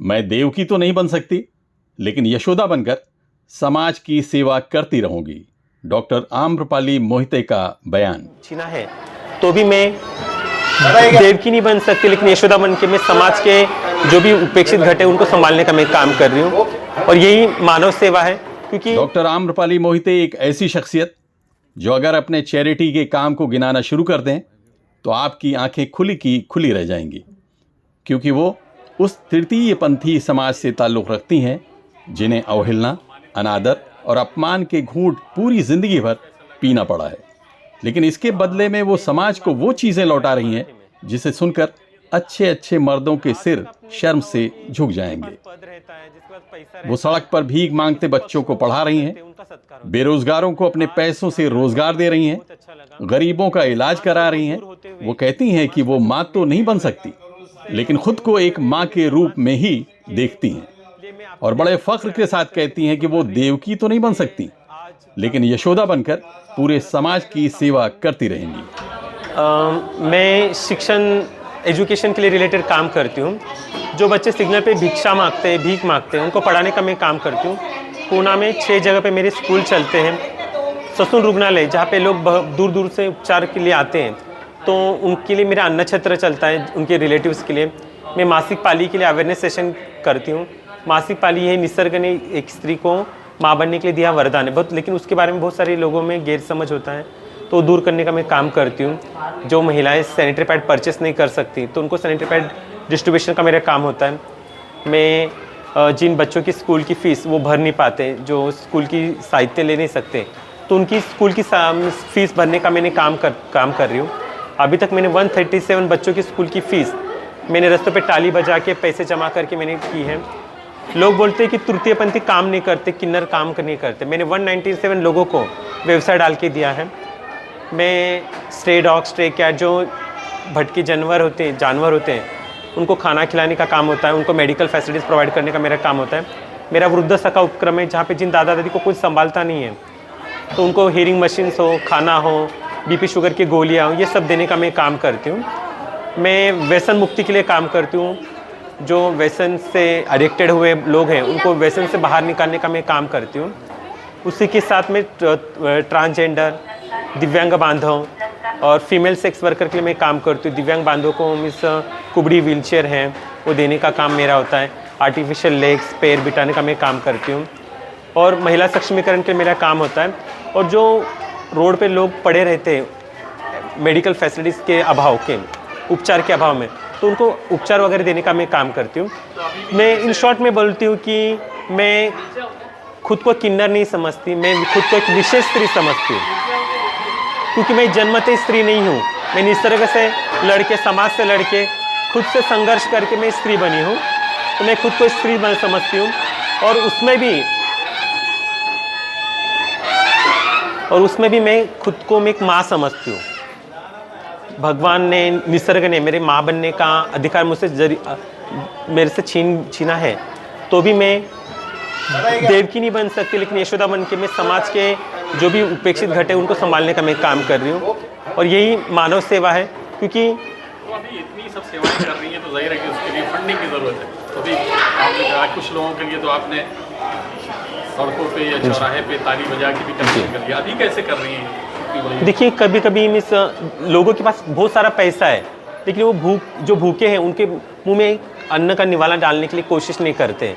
मैं देवकी तो नहीं बन सकती, लेकिन यशोदा बनकर समाज की सेवा करती रहूंगी। डॉक्टर आम्रपाली मोहिते का बयान। छीना है तो भी मैं देवकी नहीं बन सकती, लेकिन यशोदा बन के मैं समाज के जो भी उपेक्षित घटे उनको संभालने का मैं काम कर रही हूँ, और यही मानव सेवा है। क्योंकि डॉक्टर आम्रपाली मोहिते एक ऐसी शख्सियत जो अगर अपने चैरिटी के काम को गिनाना शुरू कर दें तो आपकी आंखें खुली की खुली रह जाएंगी, क्योंकि वो उस तृतीय पंथी समाज से ताल्लुक़ रखती हैं जिन्हें अवहेलना, अनादर और अपमान के घूंट पूरी जिंदगी भर पीना पड़ा है। लेकिन इसके बदले में वो समाज को वो चीज़ें लौटा रही हैं जिसे सुनकर अच्छे अच्छे मर्दों के सिर शर्म से झुक जाएंगे। वो सड़क पर भीख मांगते बच्चों को पढ़ा रही हैं, बेरोजगारों को अपने पैसों से रोजगार दे रही हैं, गरीबों का इलाज करा रही हैं। वो कहती हैं कि वो माँ तो नहीं बन सकती, लेकिन खुद को एक माँ के रूप में ही देखती हैं, और बड़े फख्र के साथ कहती हैं कि वो देवकी तो नहीं बन सकती, लेकिन यशोदा बनकर पूरे समाज की सेवा करती रहेंगी। मैं शिक्षण एजुकेशन के लिए रिलेटेड काम करती हूँ। जो बच्चे सिग्नल पे भिक्षा मांगते हैं, भीख मांगते हैं, उनको पढ़ाने का मैं काम करती हूँ। पूना में 6 जगह पे मेरे स्कूल चलते हैं। ससुर रुग्णालय, जहाँ पे लोग दूर दूर से उपचार के लिए आते हैं, तो उनके लिए मेरा अन्न छत्र चलता है, उनके रिलेटिव्स के लिए। मैं मासिक पाली के लिए अवेयरनेस सेशन करती हूँ। मासिक पाली है, निसर्ग ने एक स्त्री को माँ बनने के लिए दिया वरदान है बहुत, लेकिन उसके बारे में बहुत सारे लोगों में गैर समझ होता है, तो दूर करने का मैं काम करती हूँ। जो महिलाएं सैनिटरी पैड परचेस नहीं कर सकती, तो उनको सैनिटरी पैड डिस्ट्रीब्यूशन का मेरा काम होता है। मैं जिन बच्चों की स्कूल की फ़ीस वो भर नहीं पाते, जो स्कूल की साहित्य ले नहीं सकते, तो उनकी स्कूल की फ़ीस भरने का मैंने काम कर रही हूँ। अभी तक मैंने 137 बच्चों की स्कूल की फ़ीस मैंने रास्तों पे टाली बजा के पैसे जमा करके मैंने की है। लोग बोलते हैं कि तृतीयपंथी काम नहीं करते, किन्नर काम नहीं करते। मैंने 197 लोगों को व्यवसाय डाल के दिया है। मैं स्ट्रे डॉग, स्ट्रे कैट, जो भटके जानवर होते हैं, उनको खाना खिलाने का काम होता है, उनको मेडिकल फैसिलिटीज़ प्रोवाइड करने का मेरा काम होता है। मेरा वृद्ध सखा उपक्रम है, जहाँ पे जिन दादा दादी को कुछ संभालता नहीं है, तो उनको हीयरिंग मशीन्स हो, खाना हो, बीपी शुगर की गोलियाँ हो, ये सब देने का मैं काम करती हूँ। मैं व्यसन मुक्ति के लिए काम करती हूँ। जो व्यसन से एडिक्टेड हुए लोग हैं, उनको व्यसन से बाहर निकालने का मैं काम करती हूँ। उसी के साथ में ट्रांसजेंडर, दिव्यांग बांधव और फीमेल सेक्स वर्कर के लिए मैं काम करती हूँ। दिव्यांग बांधव को मीन्स कुबड़ी व्हीलचेयर हैं, वो देने का काम मेरा होता है। आर्टिफिशियल लेग्स, पैर बिठाने का मैं काम करती हूँ, और महिला सक्षमीकरण के मेरा काम होता है। और जो रोड पे लोग पड़े रहते हैं मेडिकल फैसिलिटीज़ के अभाव के, उपचार के अभाव में, तो उनको उपचार वगैरह देने का मैं काम करती हूँ। मैं इन शॉर्ट में बोलती हूँ कि मैं खुद को किन्नर नहीं समझती, मैं खुद को एक विशेष स्त्री समझती हूँ, क्योंकि मैं जन्मते स्त्री नहीं हूँ। मैं निसर्ग से लड़के, समाज से लड़के, खुद से संघर्ष करके मैं स्त्री बनी हूँ। तो मैं खुद को स्त्री समझती हूँ, और उसमें भी मैं खुद को मैं एक माँ समझती हूँ। भगवान ने, निसर्ग ने मेरे माँ बनने का अधिकार मेरे से छीना है, तो भी मैं देवकी नहीं बन सकती, लेकिन यशोदा बन के मैं समाज के जो भी उपेक्षित घटे उनको संभालने का मैं काम कर रही हूँ, और यही मानव सेवा है। क्योंकि तो अभी इतनी सब सेवाएं कर रही हैं, तो जाहिर है कि उसके लिए फंडिंग की ज़रूरत है। तो अभी आपने कहा कुछ लोगों के लिए तो आपने सड़कों पे या चौराहे पे ताली बजा के भी कलेक्शन कर लिया, अभी कैसे कर रही हैं? देखिए, कभी कभी मिस लोगों के पास बहुत सारा पैसा है, लेकिन वो जो भूखे हैं उनके मुंह में अन्न का निवाला डालने के लिए कोशिश नहीं करते।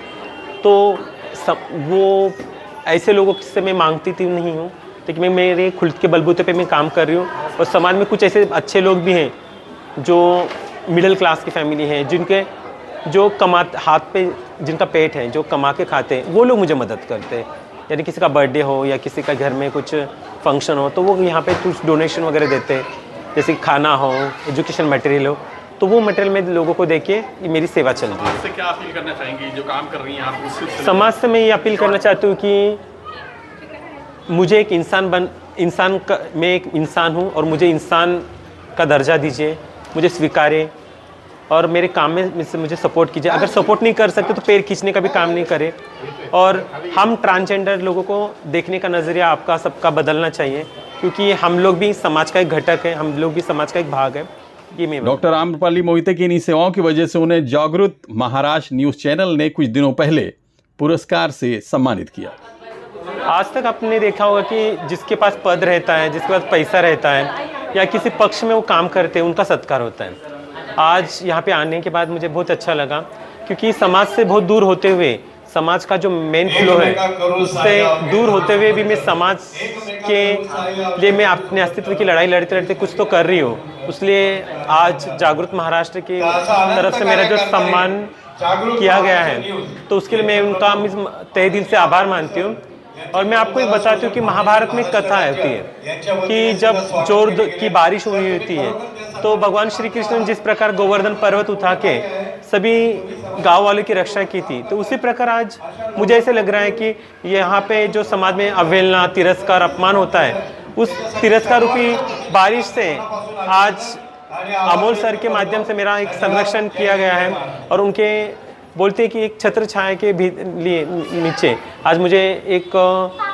तो वो ऐसे लोगों से मैं मांगती थी नहीं हूँ, लेकिन मैं मेरे खुद के बलबूते पे मैं काम कर रही हूँ। और समाज में कुछ ऐसे अच्छे लोग भी हैं जो मिडिल क्लास की फैमिली हैं, जो हाथ पे जिनका पेट है, जो कमा के खाते हैं, वो लोग मुझे मदद करते हैं। यानी किसी का बर्थडे हो या किसी का घर में कुछ फंक्शन हो, तो वो यहाँ पे कुछ डोनेशन वगैरह देते हैं, जैसे खाना हो, एजुकेशन मटेरियल हो, तो वो मटेरियल में लोगों को देके ये मेरी सेवा चल रही है। इससे क्या अपील करना चाहेंगी जो काम कर रही हैं आप उससे? समाज से मैं ये अपील करना चाहती हूँ कि मुझे एक मैं एक इंसान हूँ, और मुझे इंसान का दर्जा दीजिए, मुझे स्वीकारें, और मेरे काम में से मुझे सपोर्ट कीजिए। अगर सपोर्ट नहीं कर सकते तो पैर खींचने का भी काम नहीं करें। और हम ट्रांसजेंडर लोगों को देखने का नज़रिया आपका सबका बदलना चाहिए, क्योंकि हम लोग भी समाज का एक घटक है, हम लोग भी समाज का एक भाग है। ये मैं डॉक्टर आम्रपाली मोहिते की इन्हीं सेवाओं की वजह से उन्हें जागृत महाराष्ट्र न्यूज़ चैनल ने कुछ दिनों पहले पुरस्कार से सम्मानित किया। आज तक आपने देखा होगा कि जिसके पास पद रहता है, जिसके पास पैसा रहता है या किसी पक्ष में वो काम करते हैं, उनका सत्कार होता है। आज यहाँ पे आने के बाद मुझे बहुत अच्छा लगा, क्योंकि समाज से बहुत दूर होते हुए, समाज का जो मेन फ्लो है उससे दूर होते हुए भी मैं समाज के लिए मैं अपने अस्तित्व की लड़ाई लड़ते लड़ते कुछ तो कर रही हूँ। इसलिए आज जागृत महाराष्ट्र की तरफ से मेरा जो सम्मान किया गया है, तो उसके लिए मैं उनका तहे दिल से आभार मानती हूँ। और मैं आपको एक बताती हूँ कि महाभारत में एक कथा होती है कि जब जोर की बारिश हुई होती है, तो भगवान श्री कृष्ण ने जिस प्रकार गोवर्धन पर्वत उठा के सभी गांव वालों की रक्षा की थी, तो उसी प्रकार आज मुझे ऐसे लग रहा है कि यहाँ पे जो समाज में अवहेलना, तिरस्कार, अपमान होता है, उस तिरस्कार रूपी बारिश से आज अमोल सर के माध्यम से मेरा एक संरक्षण किया गया है। और उनके बोलते हैं कि एक छत्र छाया के भी लिए नीचे आज मुझे एक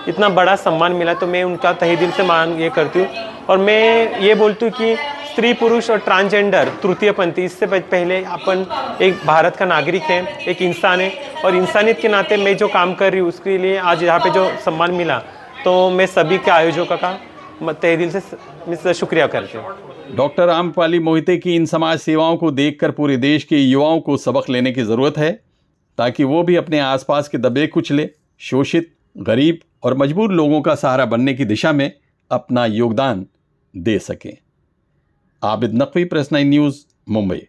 इतना बड़ा सम्मान मिला, तो मैं उनका तहे दिल से मान ये करती हूँ। और मैं ये बोलती हूँ कि स्त्री, पुरुष और ट्रांसजेंडर, तृतीय पंथी, इससे पहले अपन एक भारत का नागरिक है, एक इंसान है, और इंसानियत के नाते मैं जो काम कर रही हूँ उसके लिए आज यहाँ पे जो सम्मान मिला, तो मैं सभी के आयोजकों का तहे दिल से शुक्रिया करती हूँ। डॉक्टर आम्रपाली मोहिते की इन समाज सेवाओं को देखकर पूरे देश के युवाओं को सबक लेने की ज़रूरत है, ताकि वो भी अपने आसपास के दबे कुचले, शोषित, गरीब और मजबूर लोगों का सहारा बनने की दिशा में अपना योगदान दे सकें। Abid Naqvi, press 9 news, Mumbai.